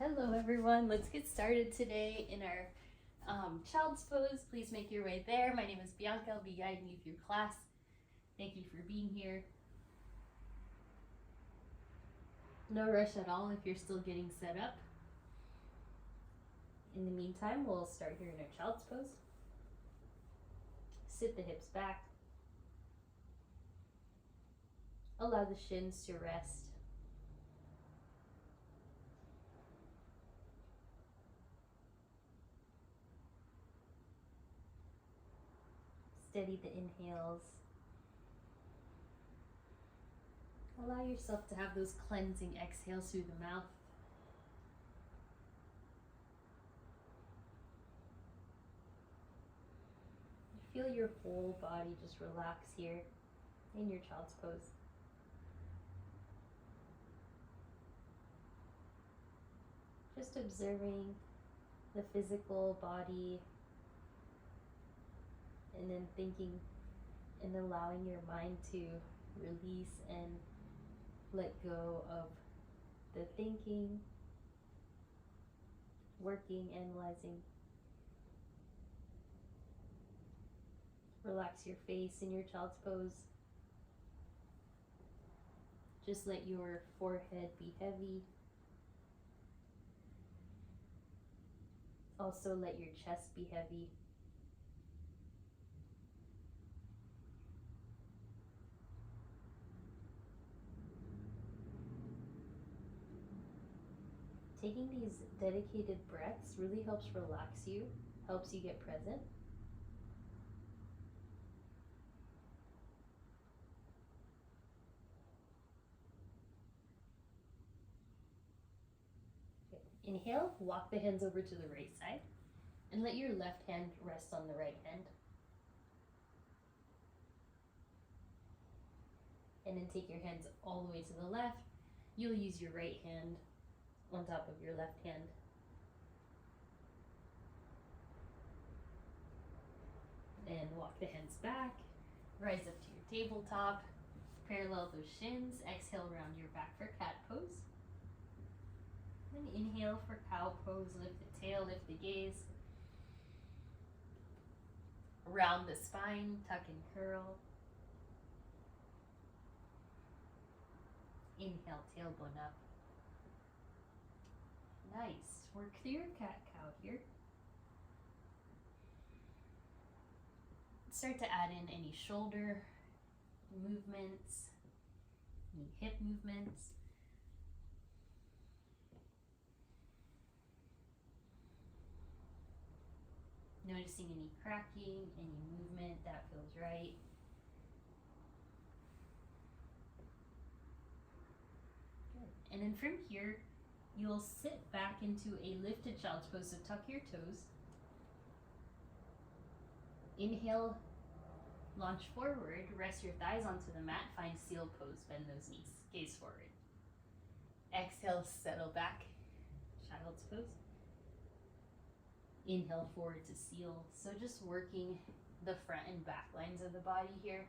Hello everyone, let's get started today in our child's pose. Please make your way there. My name is Bianca, I'll be guiding you through class. Thank you for being here. No rush at all if you're still getting set up. In the meantime, we'll start here in our child's pose. Sit the hips back. Allow the shins to rest. Steady the inhales. Allow yourself to have those cleansing exhales through the mouth. Feel your whole body just relax here in your child's pose. Just observing the physical body and then thinking and allowing your mind to release and let go of the thinking, working, analyzing. Relax your face in your child's pose. Just let your forehead be heavy. Also let your chest be heavy. Taking these dedicated breaths really helps relax you, helps you get present. Okay. Inhale, walk the hands over to the right side and let your left hand rest on the right hand. And then take your hands all the way to the left. You'll use your right hand on top of your left hand. And walk the hands back, rise up to your tabletop, parallel those shins, exhale round your back for cat pose. Then inhale for cow pose, lift the tail, lift the gaze. Round the spine, tuck and curl. Inhale, tailbone up. Nice. Work through your cat-cow here. Start to add in any shoulder movements, any hip movements. Noticing any cracking, any movement that feels right. Good. And then from here, you'll sit back into a lifted child's pose, so tuck your toes. Inhale, launch forward, rest your thighs onto the mat, find seal pose, bend those knees, gaze forward. Exhale, settle back, child's pose. Inhale forward to seal. So just working the front and back lines of the body here.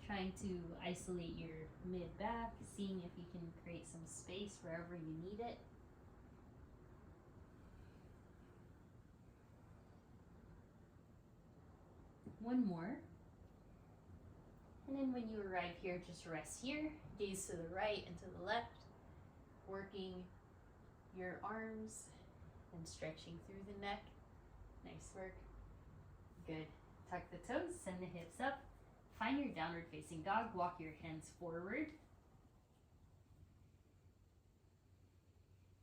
Trying to isolate your mid-back, seeing if you can create some space wherever you need it. One more. And then when you arrive here, just rest here, gaze to the right and to the left, working your arms and stretching through the neck. Nice work. Good. Tuck the toes, send the hips up. Find your downward facing dog, walk your hands forward.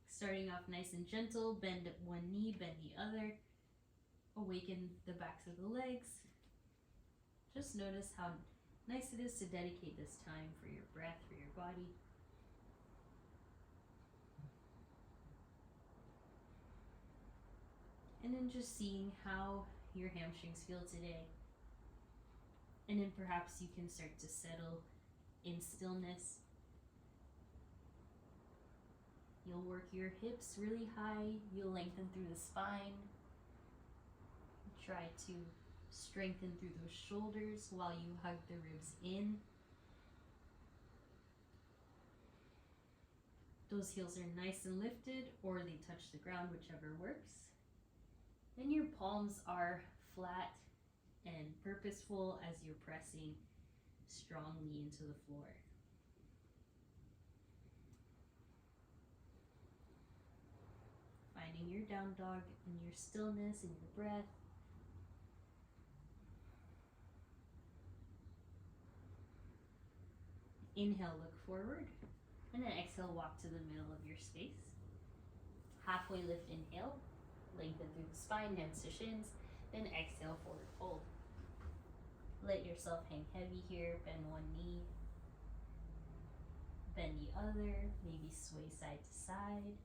Starting off nice and gentle, bend one knee, bend the other. Awaken the backs of the legs. Just notice how nice it is to dedicate this time for your breath, for your body. And then just seeing how your hamstrings feel today. And then perhaps you can start to settle in stillness. You'll work your hips really high. You'll lengthen through the spine. Try to strengthen through those shoulders while you hug the ribs in. Those heels are nice and lifted, or they touch the ground, whichever works. Then your palms are flat and purposeful as you're pressing strongly into the floor. Finding your down dog and your stillness and your breath. Inhale, look forward, and then exhale, walk to the middle of your space. Halfway lift, inhale, lengthen through the spine, hands to shins, then exhale, forward fold. Let yourself hang heavy here, bend one knee, bend the other, maybe sway side to side.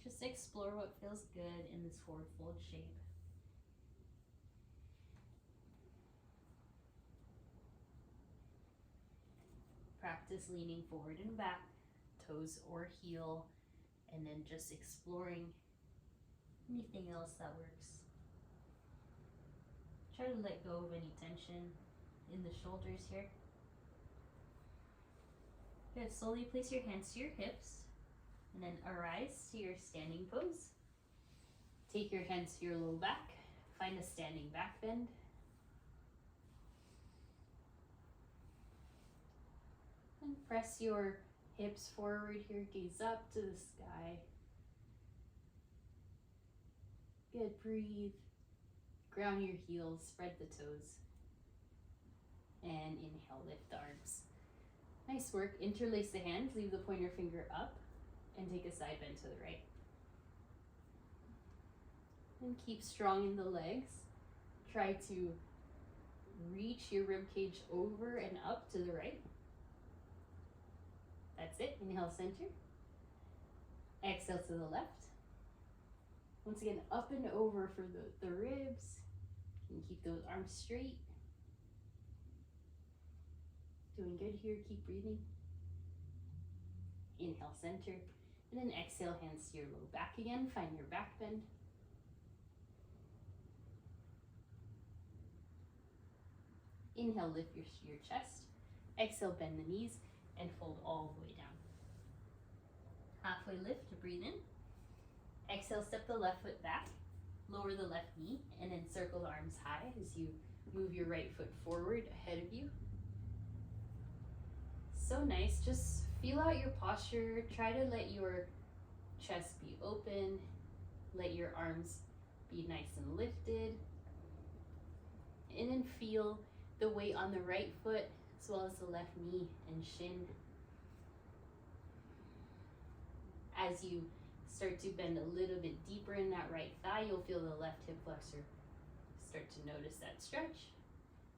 Just explore what feels good in this forward fold shape. Practice leaning forward and back, toes or heel, and then just exploring anything else that works. Try to let go of any tension in the shoulders here. Good, slowly place your hands to your hips and then arise to your standing pose. Take your hands to your low back, find a standing back bend. And press your hips forward here, gaze up to the sky. Good, breathe. Ground your heels, spread the toes. And inhale, lift the arms. Nice work. Interlace the hands, leave the pointer finger up, and take a side bend to the right. And keep strong in the legs. Try to reach your rib cage over and up to the right. That's it. Inhale, center. Exhale to the left. Once again, up and over for the ribs. And keep those arms straight. Doing good here. Keep breathing. Inhale, center. And then exhale, hands to your low back again. Find your back bend. Inhale, lift your chest. Exhale, bend the knees and fold all the way down. Halfway lift to breathe in. Exhale, step the left foot back. Lower the left knee and then circle the arms high as you move your right foot forward ahead of you. So nice. Just feel out your posture. Try to let your chest be open. Let your arms be nice and lifted. And then feel the weight on the right foot as well as the left knee and shin. As you start to bend a little bit deeper in that right thigh, you'll feel the left hip flexor start to notice that stretch.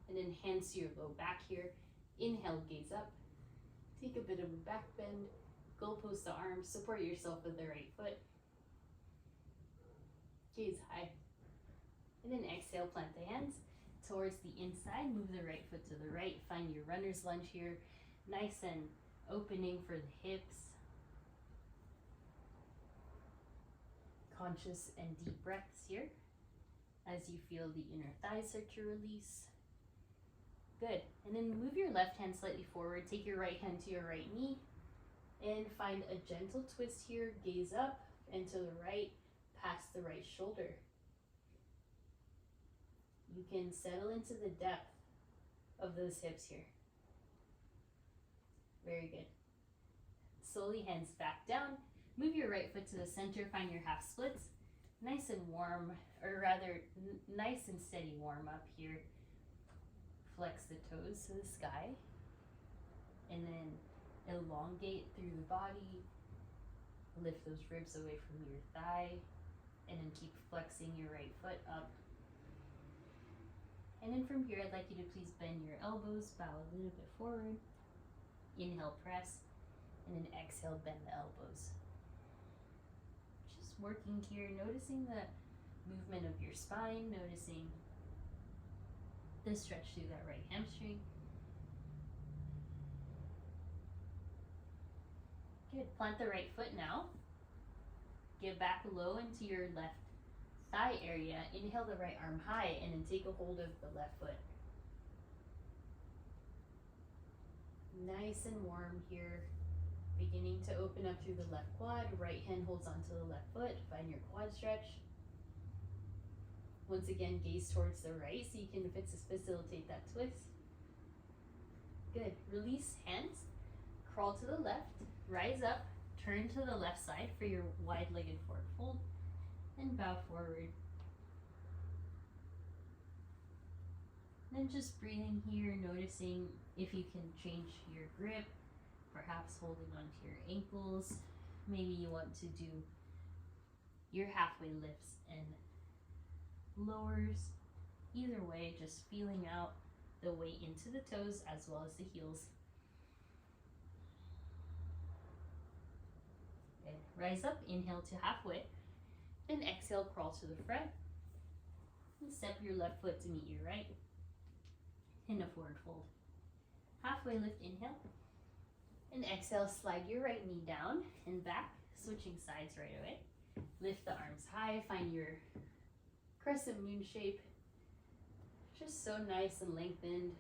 And then hands to your low back here. Inhale, gaze up. Take a bit of a back bend. Goalpost the arms. Support yourself with the right foot. Gaze high. And then exhale, plant the hands towards the inside. Move the right foot to the right. Find your runner's lunge here. Nice and opening for the hips. Conscious and deep breaths here as you feel the inner thighs start to release. Good. And then move your left hand slightly forward. Take your right hand to your right knee and find a gentle twist here. Gaze up and to the right, past the right shoulder. You can settle into the depth of those hips here. Very good. Slowly hands back down. Move your right foot to the center. Find your half splits. Nice and warm, or rather nice and steady warm up here. Flex the toes to the sky. And then elongate through the body. Lift those ribs away from your thigh. And then keep flexing your right foot up. And then from here, I'd like you to please bend your elbows, bow a little bit forward. Inhale, press. And then exhale, bend the elbows. Just working here, noticing the movement of your spine, noticing the stretch through that right hamstring. Good. Plant the right foot now. Get back low into your left thigh area. Inhale the right arm high and then take a hold of the left foot. Nice and warm here. Beginning to open up through the left quad, right hand holds onto the left foot, find your quad stretch. Once again, gaze towards the right so you can facilitate that twist. Good, release hands, crawl to the left, rise up, turn to the left side for your wide-legged forward fold, and bow forward. Then just breathing here, noticing if you can change your grip, perhaps holding onto your ankles. Maybe you want to do your halfway lifts and lowers. Either way, just feeling out the weight into the toes as well as the heels. Good. Rise up, inhale to halfway, then exhale, crawl to the front. And step your left foot to meet your right in a forward fold. Halfway lift, inhale. And exhale, slide your right knee down and back, switching sides right away. Lift the arms high, find your crescent moon shape. Just so nice and lengthened.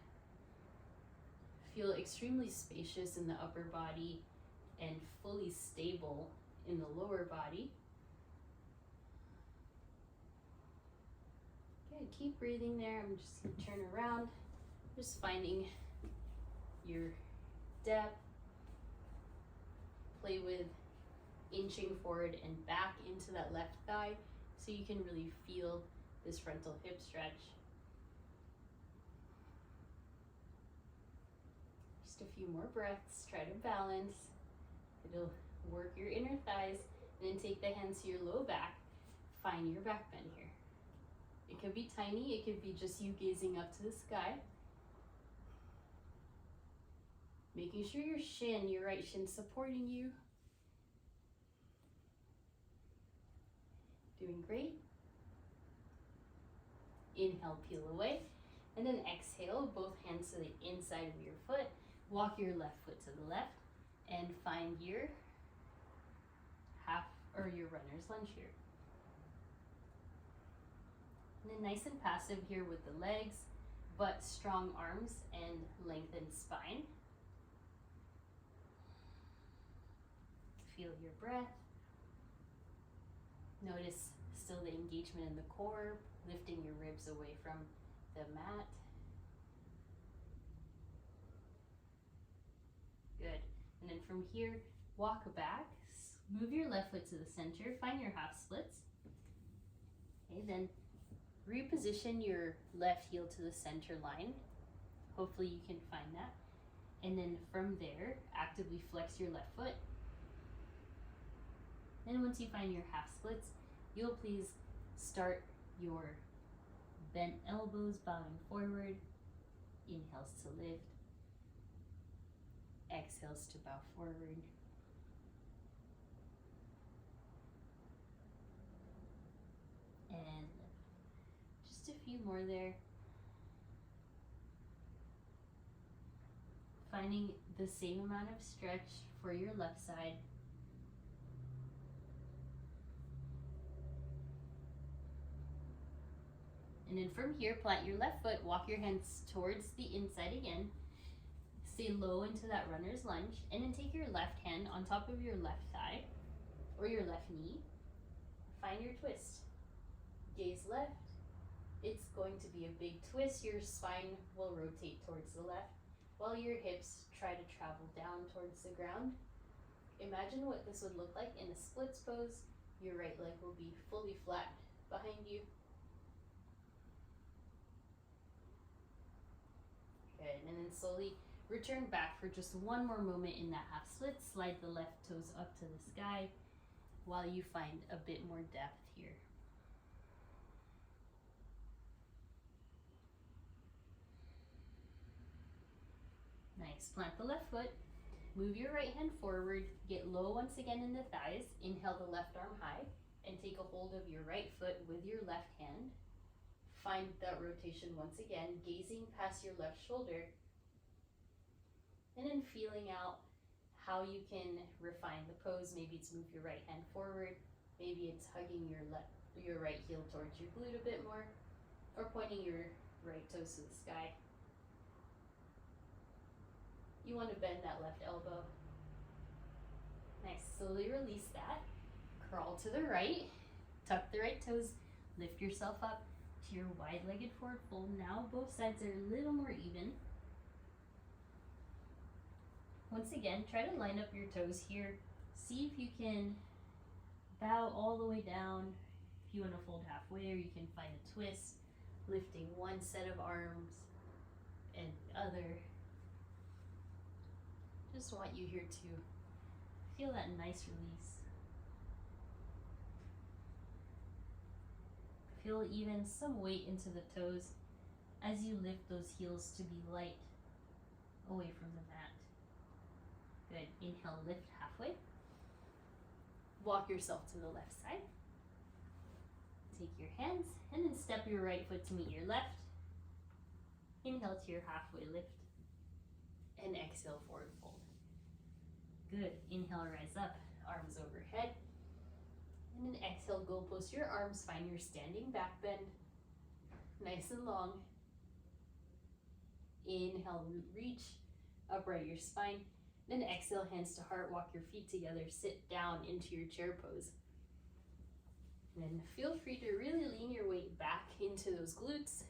Feel extremely spacious in the upper body and fully stable in the lower body. Good, keep breathing there. I'm just gonna turn around, just finding your depth. Play with inching forward and back into that left thigh so you can really feel this frontal hip stretch. Just a few more breaths, try to balance. It'll work your inner thighs, and then take the hands to your low back. Find your back bend here. It could be tiny, it could be just you gazing up to the sky. Making sure your right shin supporting you. Doing great. Inhale, peel away. And then exhale, both hands to the inside of your foot. Walk your left foot to the left and find your your runner's lunge here. And then nice and passive here with the legs, but strong arms and lengthened spine. Feel your breath. Notice still the engagement in the core, lifting your ribs away from the mat. Good. And then from here, walk back, move your left foot to the center, find your half splits. Okay, then reposition your left heel to the center line. Hopefully you can find that. And then from there, actively flex your left foot. And once you find your half splits, you'll please start your bent elbows, bowing forward. Inhales to lift. Exhales to bow forward. And just a few more there. Finding the same amount of stretch for your left side. And then from here, plant your left foot, walk your hands towards the inside again. Stay low into that runner's lunge, and then take your left hand on top of your left thigh or your left knee. Find your twist. Gaze left. It's going to be a big twist. Your spine will rotate towards the left while your hips try to travel down towards the ground. Imagine what this would look like in a splits pose. Your right leg will be fully flat behind you. Good, and then slowly return back for just one more moment in that half split. Slide the left toes up to the sky while you find a bit more depth here. Nice, plant the left foot, move your right hand forward, get low once again in the thighs, inhale the left arm high, and take a hold of your right foot with your left hand. Find that rotation once again, gazing past your left shoulder, and then feeling out how you can refine the pose. Maybe it's move your right hand forward, maybe it's hugging your right heel towards your glute a bit more, or pointing your right toes to the sky. You want to bend that left elbow. Slowly release that. Crawl to the right. Tuck the right toes. Lift yourself up to your wide-legged forward fold. Now both sides are a little more even. Once again, try to line up your toes here. See if you can bow all the way down. If you want to fold halfway, or you can find a twist, lifting one set of arms and the other. Just want you here to feel that nice release. Feel even some weight into the toes as you lift those heels to be light away from the mat. Good. Inhale, lift halfway. Walk yourself to the left side. Take your hands and then step your right foot to meet your left. Inhale to your halfway lift. And exhale, forward fold. Good. Inhale, rise up, arms overhead. And then exhale, go post your arms, find your standing back bend. Nice and long. Inhale, reach, upright your spine. Then exhale, hands to heart, walk your feet together, sit down into your chair pose. And then feel free to really lean your weight back into those glutes.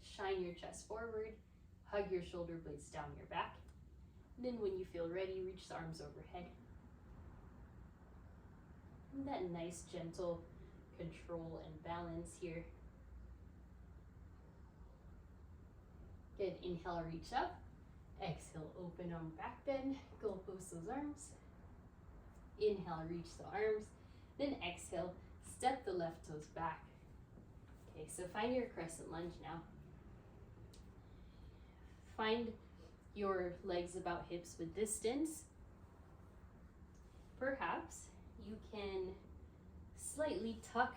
Shine your chest forward, hug your shoulder blades down your back. And then when you feel ready, reach the arms overhead. And that nice gentle control and balance here. Good. Inhale, reach up. Exhale, open arm back bend. Go post those arms. Inhale, reach the arms. Then exhale, step the left toes back. Okay, so find your crescent lunge now. Find your legs about hips with distance. Perhaps you can slightly tuck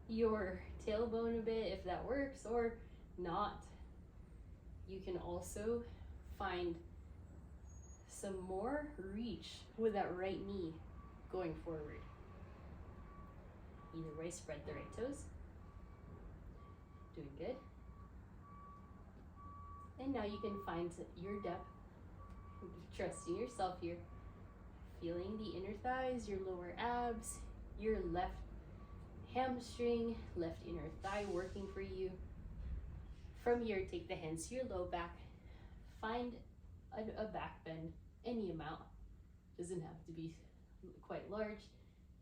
your tailbone a bit if that works, or not. You can also find some more reach with that right knee going forward. Either way, spread the right toes. Doing good. And now you can find your depth, trusting yourself here. Feeling the inner thighs, your lower abs, your left hamstring, left inner thigh working for you. From here, take the hands to your low back. Find a back bend, any amount. Doesn't have to be quite large.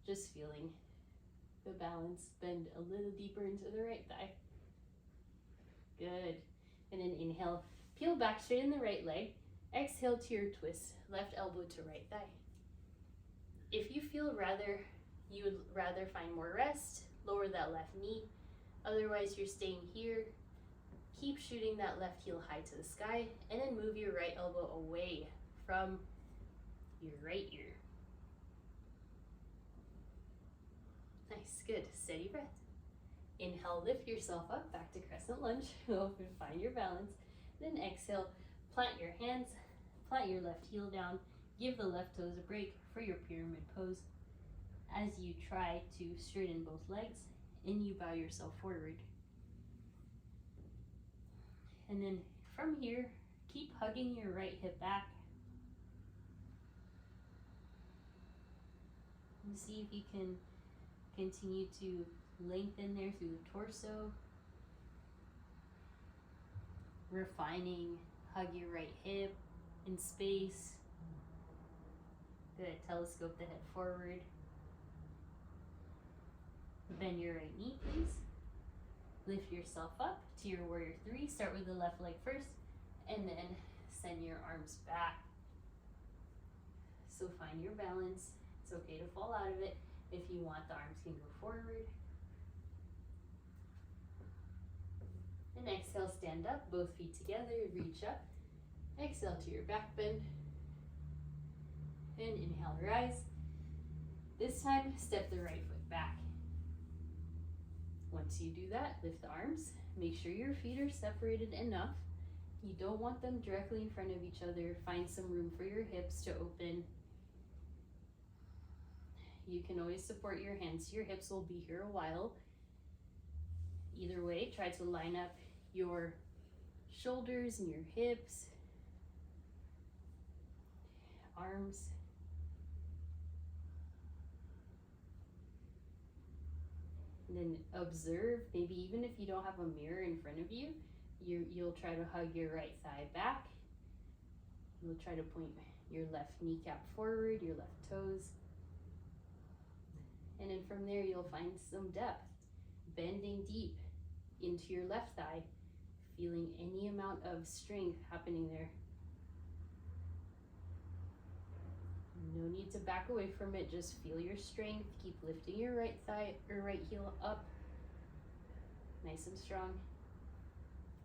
Just feeling the balance. Bend a little deeper into the right thigh. Good. And then inhale, peel back, straighten the right leg. Exhale to your twist, left elbow to right thigh. If you feel you would rather find more rest, lower that left knee. Otherwise, you're staying here. Keep shooting that left heel high to the sky, and then move your right elbow away from your right ear. Nice, good. Steady breath. Inhale, lift yourself up, back to crescent lunge. Open, find your balance. Then exhale, plant your hands, plant your left heel down. Give the left toes a break for your pyramid pose as you try to straighten both legs and you bow yourself forward. And then from here, keep hugging your right hip back. And see if you can continue to lengthen there through the torso. Refining, hug your right hip in space. Good, telescope the head forward. Bend your right knee, please. Lift yourself up to your warrior three. Start with the left leg first, and then send your arms back. So find your balance. It's okay to fall out of it. If you want, the arms can go forward. And exhale, stand up, both feet together, reach up. Exhale to your back bend. And inhale, rise. This time, step the right foot back. Once you do that, lift the arms. Make sure your feet are separated enough. You don't want them directly in front of each other. Find some room for your hips to open. You can always support your hands. Your hips will be here a while. Either way, try to line up your shoulders and your hips. Arms. And then observe, maybe even if you don't have a mirror in front of you, you'll try to hug your right thigh back. You'll try to point your left kneecap forward, your left toes. And then from there, you'll find some depth, bending deep into your left thigh, feeling any amount of strength happening there. No need to back away from it, just feel your strength. Keep lifting your right thigh or right heel up, nice and strong.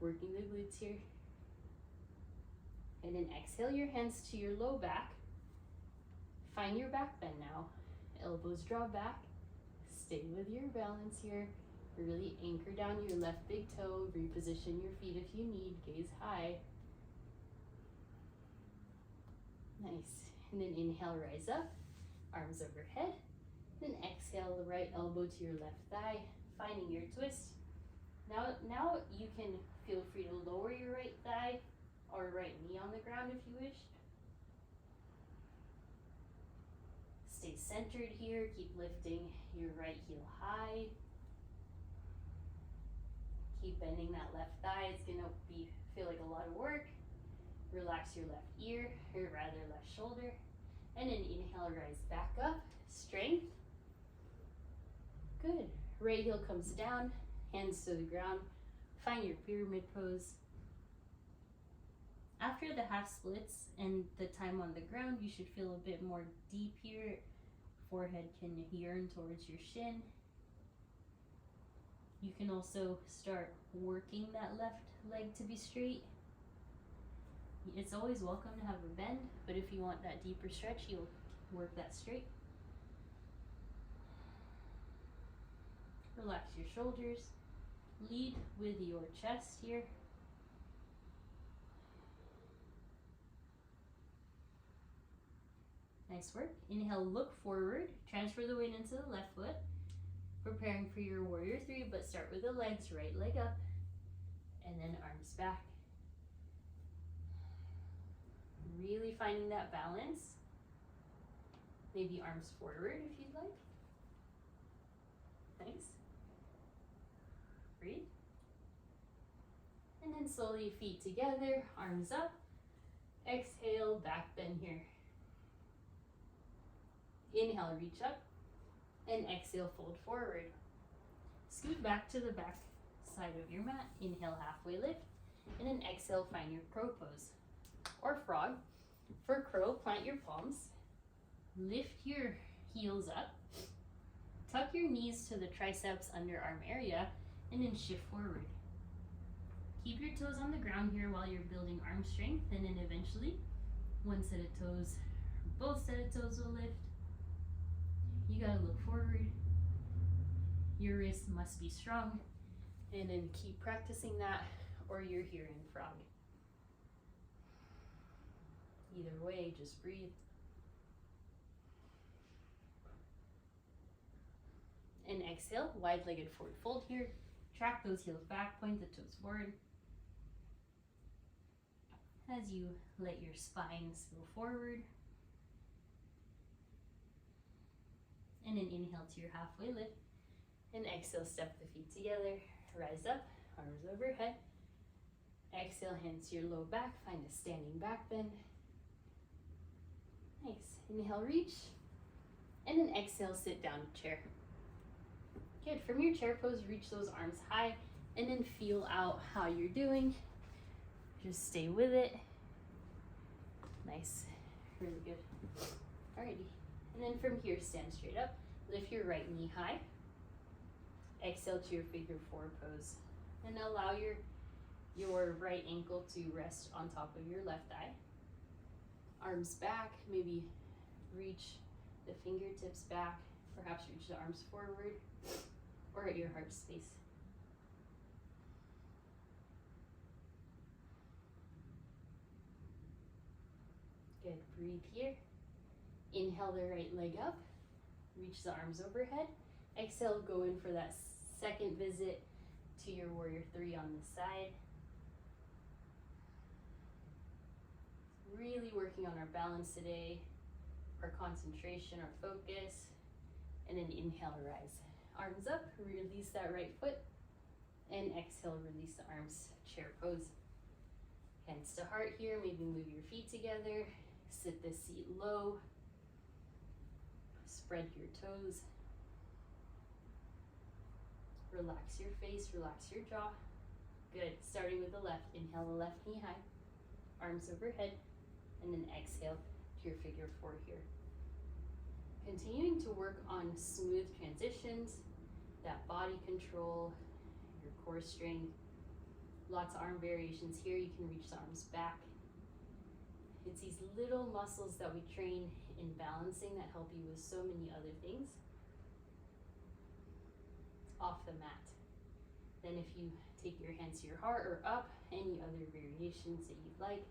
Working the glutes here. And then exhale your hands to your low back. Find your back bend now. Elbows draw back. Stay with your balance here. Really anchor down your left big toe. Reposition your feet if you need. Gaze high. Nice. And then inhale, rise up. Arms overhead. Then exhale, the right elbow to your left thigh. Finding your twist. Now you can feel free to lower your right thigh or right knee on the ground if you wish. Stay centered here. Keep lifting your right heel high. Keep bending that left thigh. It's gonna feel like a lot of work. Relax your left ear, or rather left shoulder. And then inhale, rise back up. Strength. Good. Right heel comes down, hands to the ground. Find your pyramid pose. After the half splits and the time on the ground, you should feel a bit more deep here. Forehead can yearn towards your shin. You can also start working that left leg to be straight. It's always welcome to have a bend, but if you want that deeper stretch, you'll work that straight. Relax your shoulders. Lead with your chest here. Nice work. Inhale, look forward. Transfer the weight into the left foot. Preparing for your warrior 3, but start with the legs, right leg up, and then arms back. Really finding that balance. Maybe arms forward if you'd like. Nice. Breathe. And then slowly feet together, arms up. Exhale, back bend here. Inhale, reach up. And exhale, fold forward. Scoot back to the back side of your mat. Inhale, halfway lift. And then exhale, find your crow pose or frog. For crow, plant your palms. Lift your heels up. Tuck your knees to the triceps underarm area and then shift forward. Keep your toes on the ground here while you're building arm strength, and then eventually one set of toes, both set of toes will lift. You gotta look forward. Your wrists must be strong, and then keep practicing that or you're here in frog. Either way, just breathe. And exhale, wide-legged forward fold here. Track those heels back, point the toes forward. As you let your spines go forward. And then inhale to your halfway lift. And exhale, step the feet together. Rise up, arms overhead. Exhale, hands to your low back. Find a standing back bend. Nice. Inhale, reach. And then exhale, sit down, chair. Good. From your chair pose, reach those arms high. And then feel out how you're doing. Just stay with it. Nice. Really good. Alrighty. And then from here, stand straight up. Lift your right knee high. Exhale to your figure 4 pose. And allow your right ankle to rest on top of your left thigh. Arms back, maybe reach the fingertips back. Perhaps reach the arms forward or at your heart space. Good, breathe here. Inhale the right leg up, reach the arms overhead. Exhale, go in for that second visit to your warrior 3 on the side. Really working on our balance today, our concentration, our focus. And then inhale, rise. arms up, release that right foot, and exhale, release the arms, chair pose. Hands to heart here, maybe move your feet together, sit the seat low, spread your toes, relax your face, relax your jaw. Good, starting with the left, inhale the left knee high, arms overhead, and then exhale to your figure four here. Continuing to work on smooth transitions, that body control, your core strength. Lots of arm variations here. You can reach the arms back. It's these little muscles that we train in balancing that help you with so many other things off the mat. Then if you take your hands to your heart or up, any other variations that you'd like.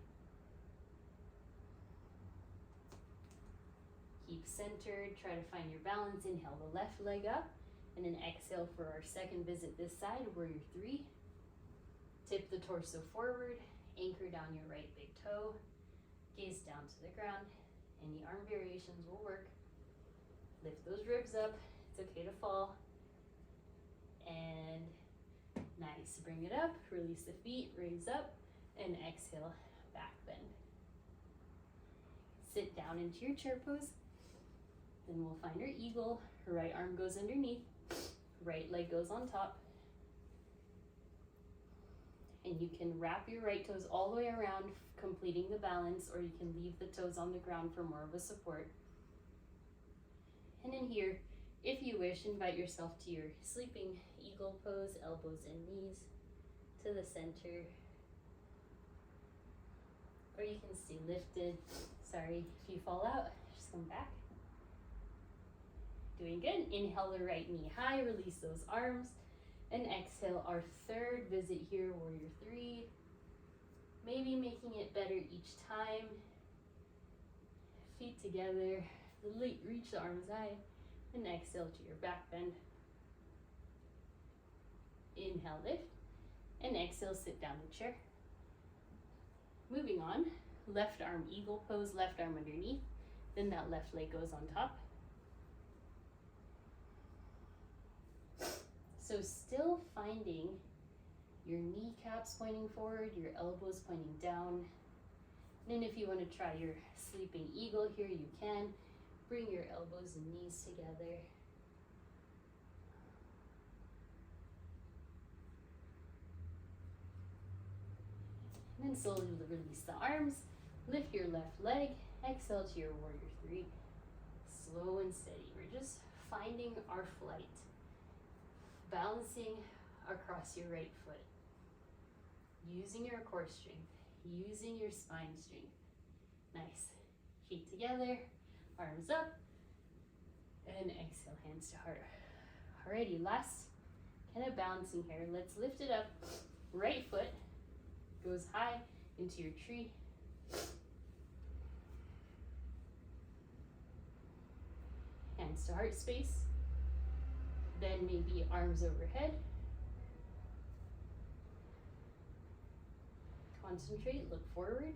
Keep centered, try to find your balance. Inhale the left leg up, and then exhale for our second visit this side, warrior three. Tip the torso forward, anchor down your right big toe, gaze down to the ground. Any arm variations will work. Lift those ribs up, it's okay to fall. And nice, bring it up, release the feet, raise up, and exhale, back bend. Sit down into your chair pose. Then we'll find our eagle. Right arm goes underneath, right leg goes on top. And you can wrap your right toes all the way around, completing the balance, or you can leave the toes on the ground for more of a support. And in here, if you wish, invite yourself to your sleeping eagle pose, elbows and knees to the center. Or you can stay lifted. Sorry, if you fall out, just come back. Doing good. Inhale the right knee high, release those arms, and exhale our third visit here, warrior three. Maybe making it better each time. Feet together, reach the arms high, and exhale to your back bend. Inhale, lift, and exhale, sit down in chair. Moving on, left arm eagle pose, left arm underneath, then that left leg goes on top. So still finding your kneecaps pointing forward, your elbows pointing down. And then if you want to try your sleeping eagle here, you can. Bring your elbows and knees together. And then slowly release the arms, lift your left leg, exhale to your warrior three. Slow and steady. We're just finding our flight. Balancing across your right foot. Using your core strength, using your spine strength. Nice. Feet together, arms up, and exhale, hands to heart. Alrighty, last kind of balancing here. Let's lift it up. Right foot goes high into your tree. Hands to heart space. Then maybe arms overhead. Concentrate, look forward.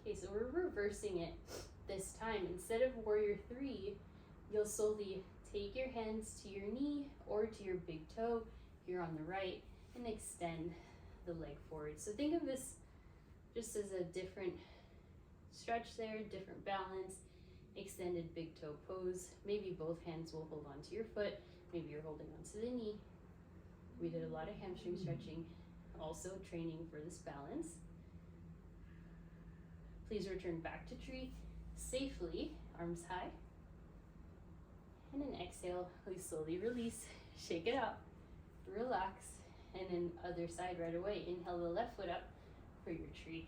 Okay, so we're reversing it this time. Instead of warrior three, you'll slowly take your hands to your knee or to your big toe here on the right and extend the leg forward. So think of this just as a different stretch there, different balance. Extended big toe pose. Maybe both hands will hold on to your foot. Maybe you're holding onto the knee. We did a lot of hamstring stretching, also training for this balance. Please return back to tree safely, arms high. And then exhale, we slowly release, shake it out, relax, and then other side right away. Inhale the left foot up for your tree.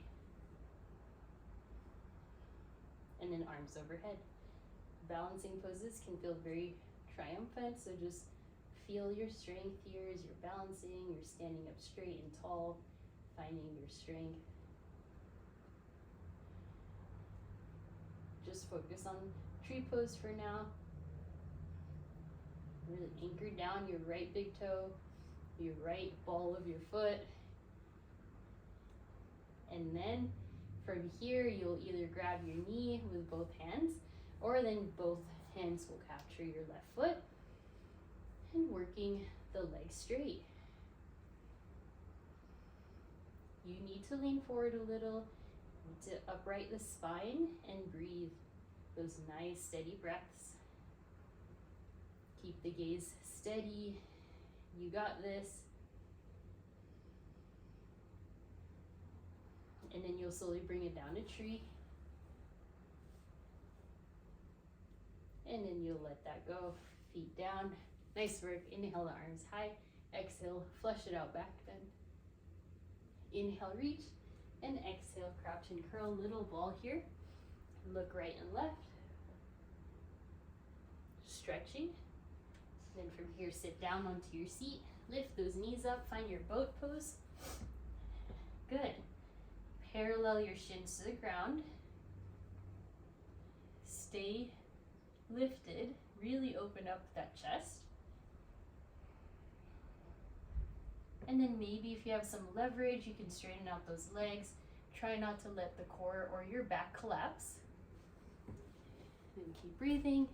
And then arms overhead. Balancing poses can feel very triumphant, so just feel your strength here as you're balancing, you're standing up straight and tall, finding your strength. Just focus on tree pose for now. Really anchor down your right big toe, your right ball of your foot. And then from here, you'll either grab your knee with both hands, or then both Hands will capture your left foot and working the leg straight. You need to lean forward a little, you need to upright the spine and breathe those nice steady breaths. Keep the gaze steady. You got this. And then you'll slowly bring it down to tree. And then you'll let that go. Feet down. Nice work. Inhale, the arms high. Exhale, flush it out, back bend. Inhale, reach. And exhale, crouch and curl. Little ball here. Look right and left. Stretching. Then from here, sit down onto your seat. Lift those knees up. Find your boat pose. Good. Parallel your shins to the ground. Stay lifted. Really open up that chest. And then maybe if you have some leverage, you can straighten out those legs. Try not to let the core or your back collapse. Then keep breathing.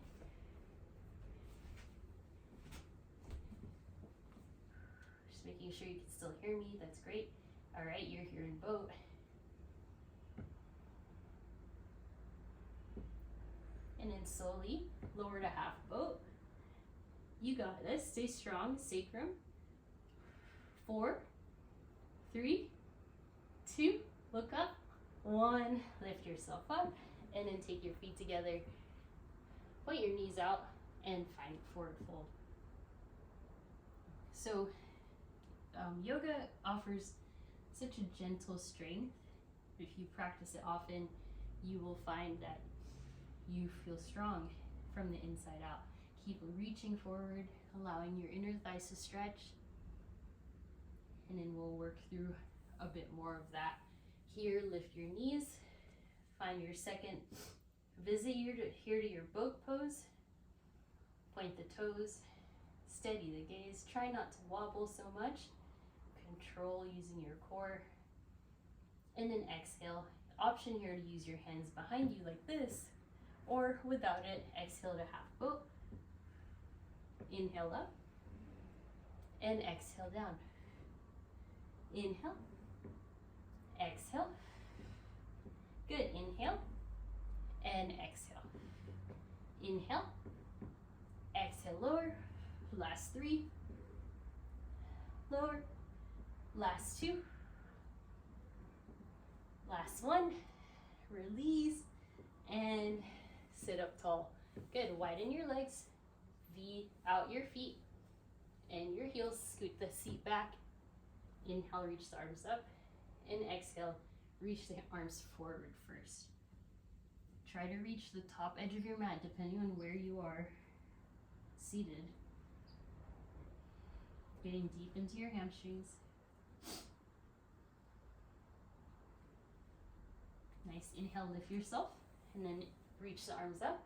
Just making sure you can still hear me. That's great. All right, you're here in boat. And then slowly lower to half boat. You got this. Stay strong, sacrum. 4, 3, 2, look up. 1, lift yourself up, and then take your feet together. Point your knees out and find forward fold. So yoga offers such a gentle strength. If you practice it often, you will find that you feel strong from the inside out. Keep reaching forward, allowing your inner thighs to stretch. And then we'll work through a bit more of that. Here, lift your knees. Find your second visit here to your boat pose. Point the toes. Steady the gaze. Try not to wobble so much. Control using your core. And then exhale. Option here to use your hands behind you like this. Or without it, exhale to half boat. Inhale up. And exhale down. Inhale, exhale, good, inhale, and exhale, inhale, exhale, lower, last 3, lower, last 2, last 1, release, and sit up tall. Good, widen your legs, V out your feet, and your heels, scoot the seat back. Inhale, reach the arms up, and exhale, reach the arms forward first. Try to reach the top edge of your mat depending on where you are seated. Getting deep into your hamstrings. Nice, inhale, lift yourself, and then reach the arms up.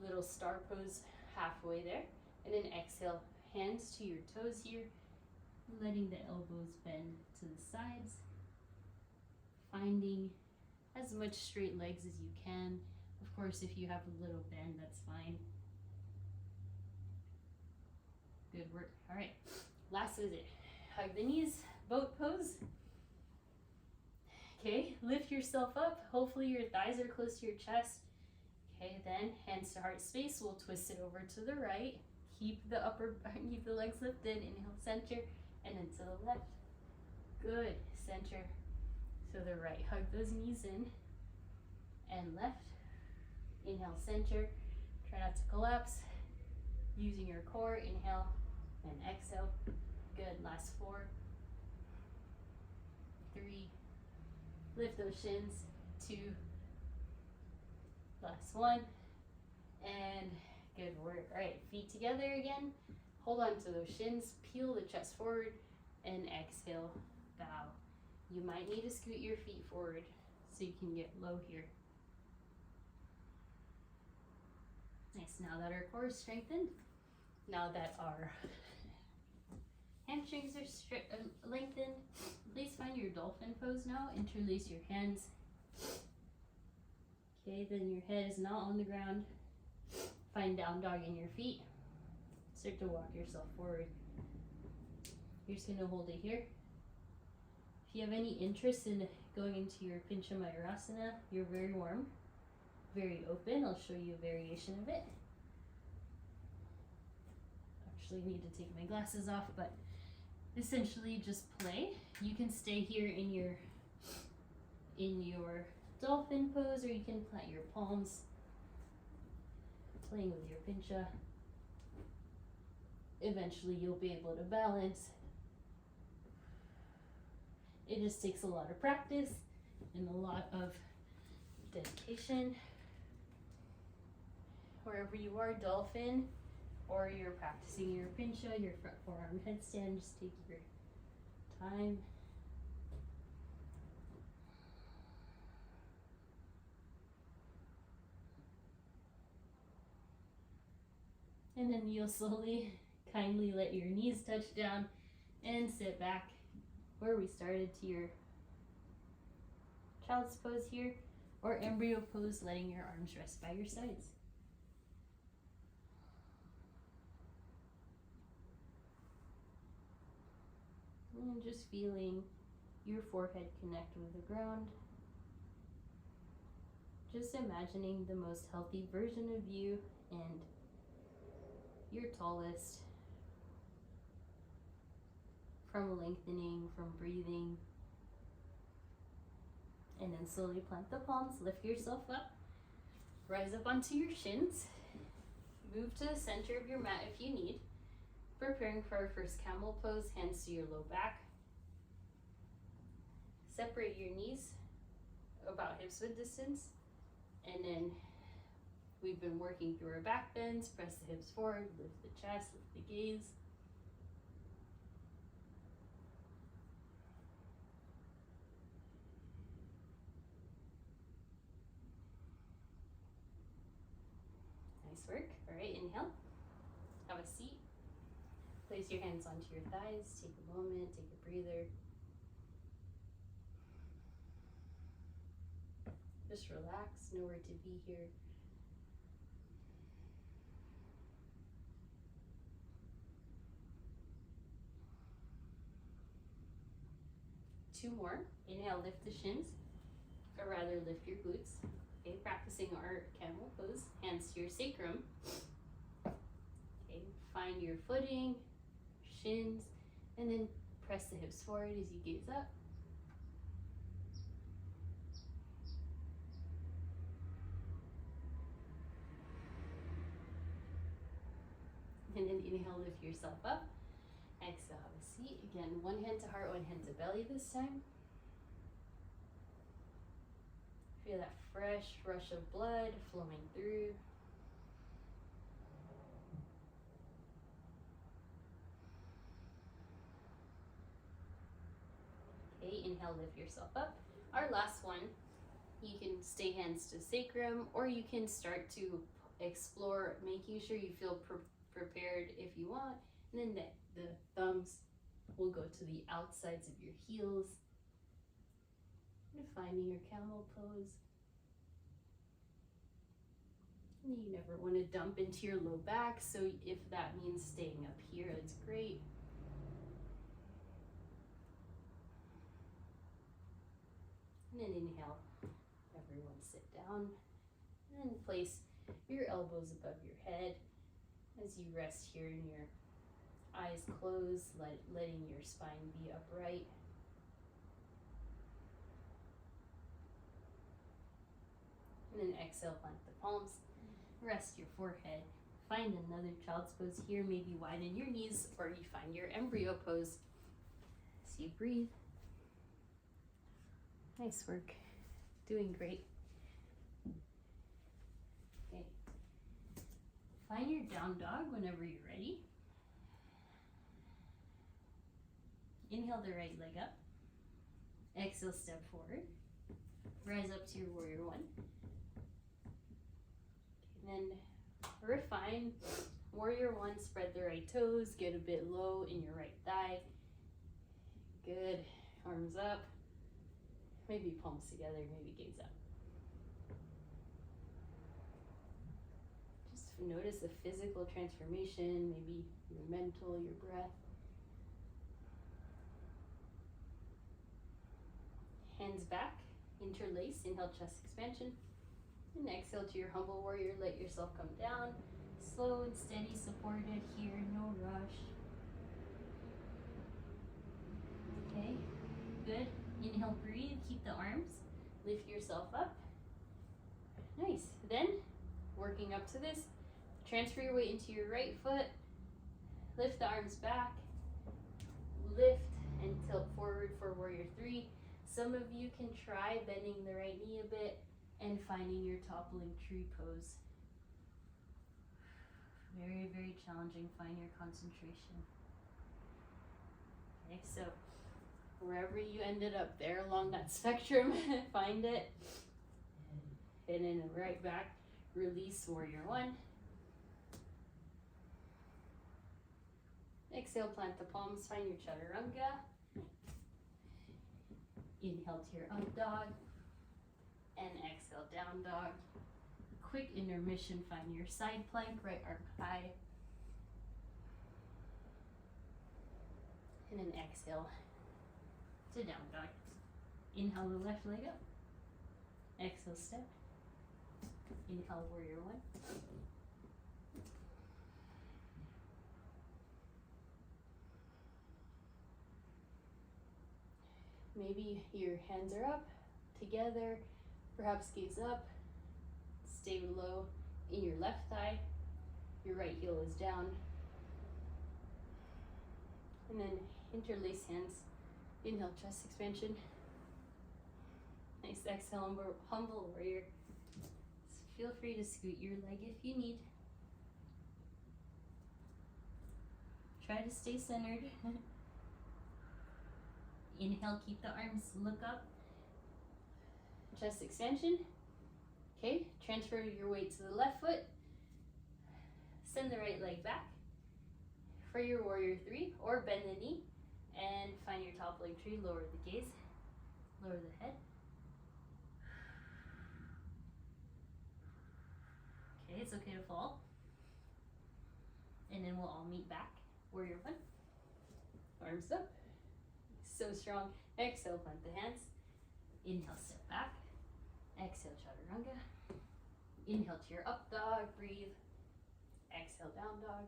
Little star pose halfway there, and then exhale, hands to your toes here. Letting the elbows bend to the sides. Finding as much straight legs as you can. Of course, if you have a little bend, that's fine. Good work. All right, last visit. Hug the knees, boat pose. Okay, lift yourself up. Hopefully your thighs are close to your chest. Okay, then hands to heart space. We'll twist it over to the right. Keep the legs lifted. Inhale, center. And then to the left. Good. Center to the right. Hug those knees in. And left. Inhale, center. Try not to collapse. Using your core. Inhale and exhale. Good. Last 4, 3. Lift those shins. 2. Last 1. And good work. All right. Feet together again. Hold on to those shins, peel the chest forward, and exhale, bow. You might need to scoot your feet forward so you can get low here. Nice, now that our core is strengthened, now that our hamstrings are lengthened, please find your dolphin pose now. Interlace your hands. Okay, then your head is not on the ground. Find down dog in your feet. Start to walk yourself forward. You're just going to hold it here. If you have any interest in going into your Pincha Mayurasana, you're very warm, very open. I'll show you a variation of it. Actually need to take my glasses off, but essentially just play. You can stay here in your dolphin pose, or you can plant your palms, playing with your Pincha. Eventually you'll be able to balance. It just takes a lot of practice and a lot of dedication. Wherever you are, dolphin, or you're practicing your Pincha, your front forearm headstand, just take your time. And then you'll slowly, kindly let your knees touch down and sit back where we started to your child's pose here, or embryo pose, letting your arms rest by your sides. And just feeling your forehead connect with the ground. Just imagining the most healthy version of you and your tallest, from lengthening, from breathing. And then slowly plant the palms, lift yourself up, rise up onto your shins, move to the center of your mat if you need. Preparing for our first camel pose, hands to your low back. Separate your knees about hips width distance, and then we've been working through our back bends. Press the hips forward, lift the chest, lift the gaze. Nice work. All right, inhale. Have a seat. Place your hands onto your thighs. Take a moment, take a breather. Just relax, know where to be here. Two more. Inhale, lift the shins, or rather lift your glutes. Okay, practicing our camel pose. Hands to your sacrum. Okay, find your footing, shins, and then press the hips forward as you gaze up. And then inhale, lift yourself up. Exhale, have a seat. Again, one hand to heart, one hand to belly this time. Feel that fresh rush of blood flowing through. Okay, inhale, lift yourself up. Our last one, you can stay hands to sacrum, or you can start to explore, making sure you feel prepared if you want. And then the thumbs will go to the outsides of your heels. And finding your camel pose. And you never want to dump into your low back, so if that means staying up here, that's great. And then inhale, everyone sit down. And then place your elbows above your head as you rest here in your eyes closed, letting your spine be upright. And then exhale, plant the palms, rest your forehead. Find another child's pose here, maybe widen your knees, or you find your embryo pose. So you breathe. Nice work, doing great. Okay, find your down dog whenever you're ready. Inhale the right leg up. Exhale, step forward. Rise up to your warrior one. And then refine warrior one. Spread the right toes. Get a bit low in your right thigh. Good. Arms up. Maybe palms together. Maybe gaze up. Just Notice the physical transformation, maybe your mental, your breath. Hands back, interlace, inhale chest expansion. And exhale to your humble warrior, let yourself come down. Slow and steady, supported here, no rush. Okay, good. Inhale, breathe, keep the arms. Lift yourself up. Nice. Then, working up to this, transfer your weight into your right foot. Lift the arms back. Lift and tilt forward for warrior three. Some of you can try bending the right knee a bit and finding your toppling tree pose. Very, very challenging. Find your concentration. Okay, so wherever you ended up there along that spectrum, find it. And then right back, release warrior one. Exhale, plant the palms, find your chaturanga. Inhale to your up dog. And exhale, down dog. Quick intermission, find your side plank, right arm high. And then exhale to down dog. Inhale the left leg up. Exhale, step. Inhale, warrior one. Maybe your hands are up, together, perhaps gaze up, stay low in your left thigh, your right heel is down, and then interlace hands, inhale chest expansion, nice exhale, humble warrior. Feel free to scoot your leg if you need. Try to stay centered. Inhale, keep the arms, look up. Chest extension. Okay, transfer your weight to the left foot. Send the right leg back. For your warrior three, or bend the knee and find your toppling tree. Lower the gaze, lower the head. Okay, it's okay to fall. And then we'll all meet back. Warrior one. Arms up. So strong. Exhale, plant the hands. Inhale, step back. Exhale, chaturanga. Inhale to your up dog, breathe. Exhale, down dog.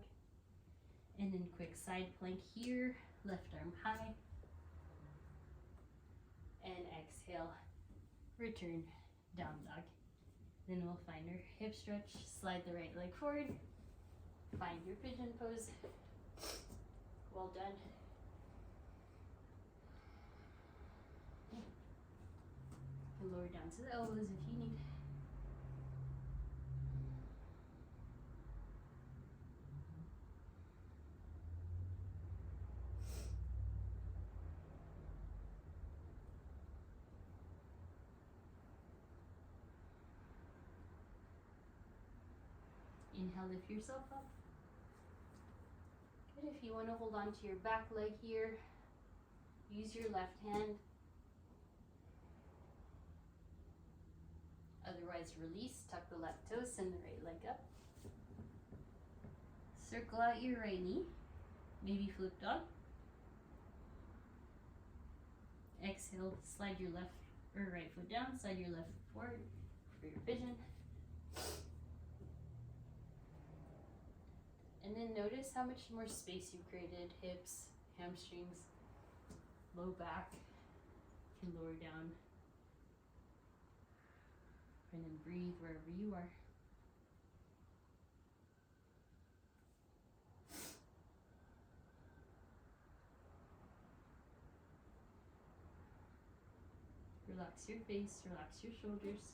And then quick side plank here. Left arm high. And exhale, return, down dog. Then we'll find our hip stretch. Slide the right leg forward. Find your pigeon pose. Well done. Lower down to the elbows if you need. Inhale, lift yourself up. Good. If you want to hold on to your back leg here, use your left hand. Otherwise, release, tuck the left toe, send the right leg up. Circle out your right knee, maybe flip dog. Exhale, slide your left or right foot down, slide your left foot forward for your pigeon. And then notice how much more space you've created, hips, hamstrings, low back. You can lower down. And then breathe wherever you are. Relax your face, relax your shoulders.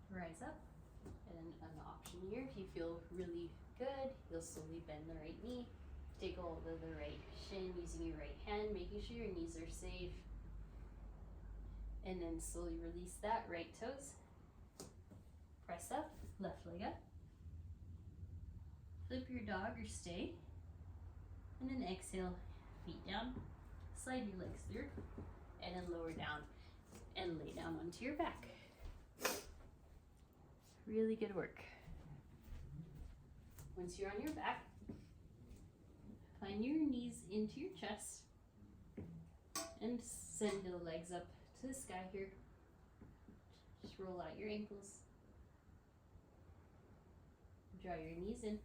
Rise up. And an option here, if you feel really good, you'll slowly bend the right knee. Take hold of the right shin using your right hand, making sure your knees are safe. And then slowly release that, right toes. Press up, left leg up. Flip your dog or stay. And then exhale, feet down. Slide your legs through. And then lower down and lay down onto your back. Really good work. Once you're on your back, find your knees into your chest and send the legs up to the sky here. Just roll out your ankles. Draw your knees in.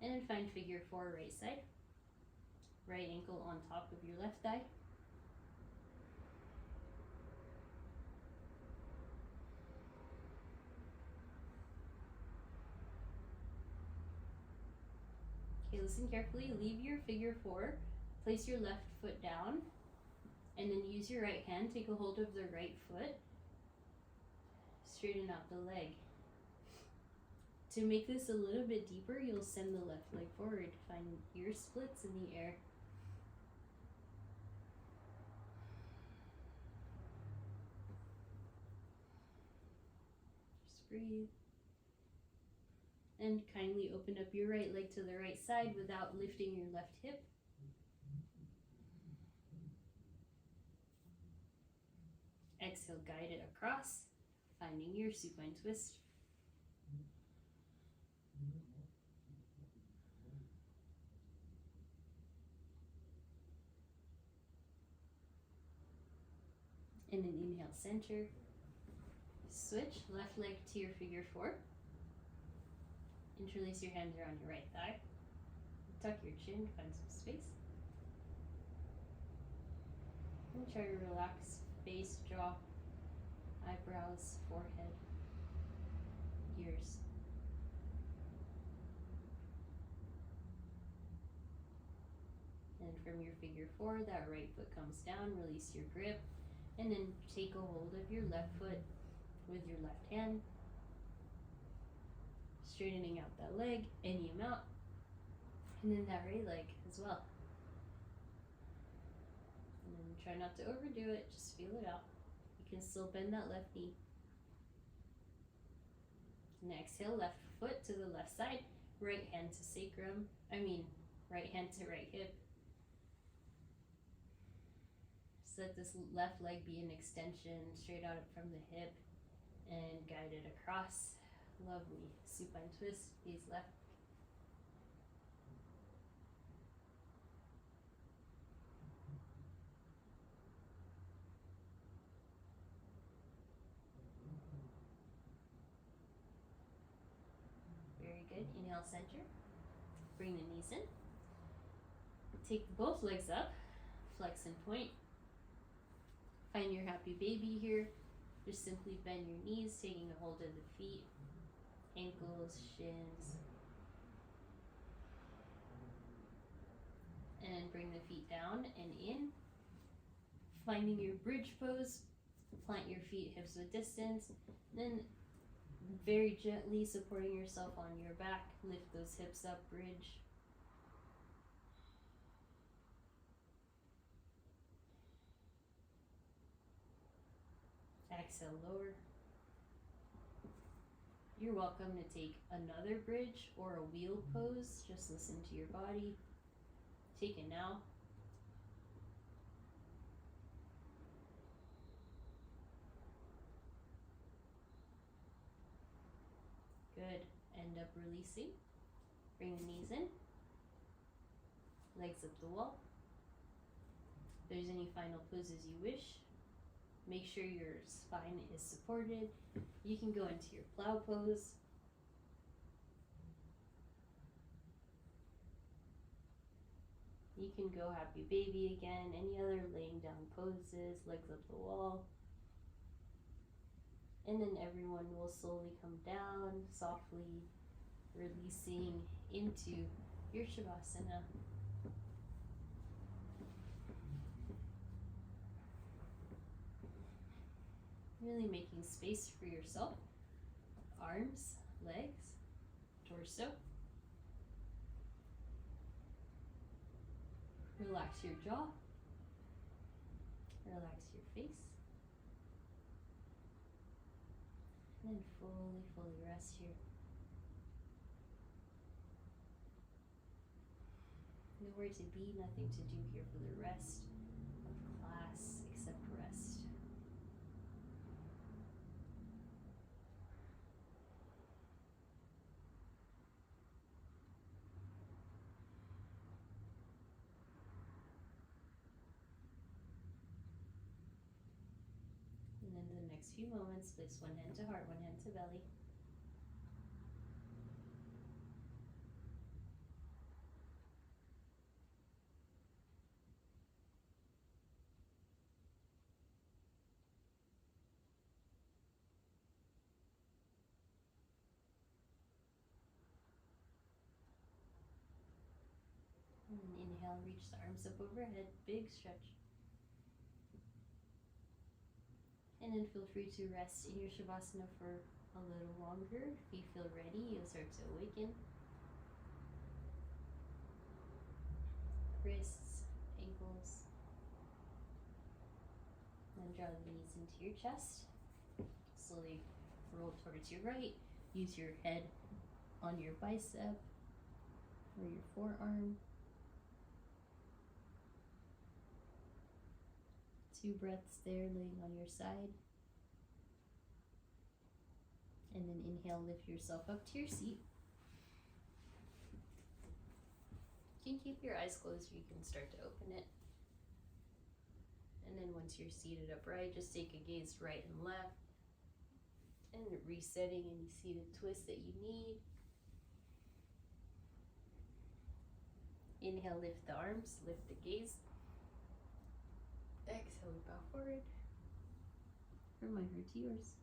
And then find figure 4 right side. Right ankle on top of your left thigh. Okay, listen carefully. Leave your figure 4. Place your left foot down. And then use your right hand. Take a hold of the right foot. Straighten out the leg. To make this a little bit deeper, you'll send the left leg forward. Find your splits in the air. Just breathe. And kindly open up your right leg to the right side without lifting your left hip. Exhale, guide it across, finding your supine twist. And then inhale, center. Switch, left leg to your figure 4. Interlace your hands around your right thigh. Tuck your chin, find some space. And try to relax face, jaw, eyebrows, forehead, ears. And from your figure 4, that right foot comes down, release your grip, and then take a hold of your left foot with your left hand, straightening out that leg any amount, and then that right leg as well. And then try not to overdo it, just feel it out. You can still bend that left knee. And exhale, left foot to the left side, right hand to sacrum, right hand to right hip. Just let this left leg be an extension straight out from the hip and guide it across. Lovely. Supine twist, gaze left. Very good. Inhale, center. Bring the knees in. Take both legs up. Flex and point. Find your happy baby here. Just simply bend your knees, taking a hold of the feet, ankles, shins. And then bring the feet down and in. Finding your bridge pose. Plant your feet hips width distance. Then very gently supporting yourself on your back. Lift those hips up, bridge. Exhale, lower. You're welcome to take another bridge or a wheel pose. Just listen to your body. Take it now. Good. End up releasing. Bring the knees in. Legs up the wall. If there's any final poses you wish, make sure your spine is supported. You can go into your plow pose. You can go happy baby again. Any other laying down poses, legs up the wall. And then everyone will slowly come down, softly releasing into your Shavasana. Really making space for yourself. Arms, legs, torso. Relax your jaw. Relax your face. And then fully rest here. Nowhere to be, nothing to do here for the rest of class except rest. next few moments. Place one hand to heart, one hand to belly. And then inhale, reach the arms up overhead, big stretch. And then feel free to rest in your Shavasana for a little longer. If you feel ready, you'll start to awaken. Wrists, ankles. Then draw the knees into your chest. Slowly roll towards your right. Use your head on your bicep or your forearm. 2 breaths there, laying on your side. And then inhale, lift yourself up to your seat. You can keep your eyes closed or you can start to open it. And then once you're seated upright, just take a gaze right and left. And resetting any seated twist that you need. Inhale, lift the arms, lift the gaze. Exhale, bow forward. From my heart to yours.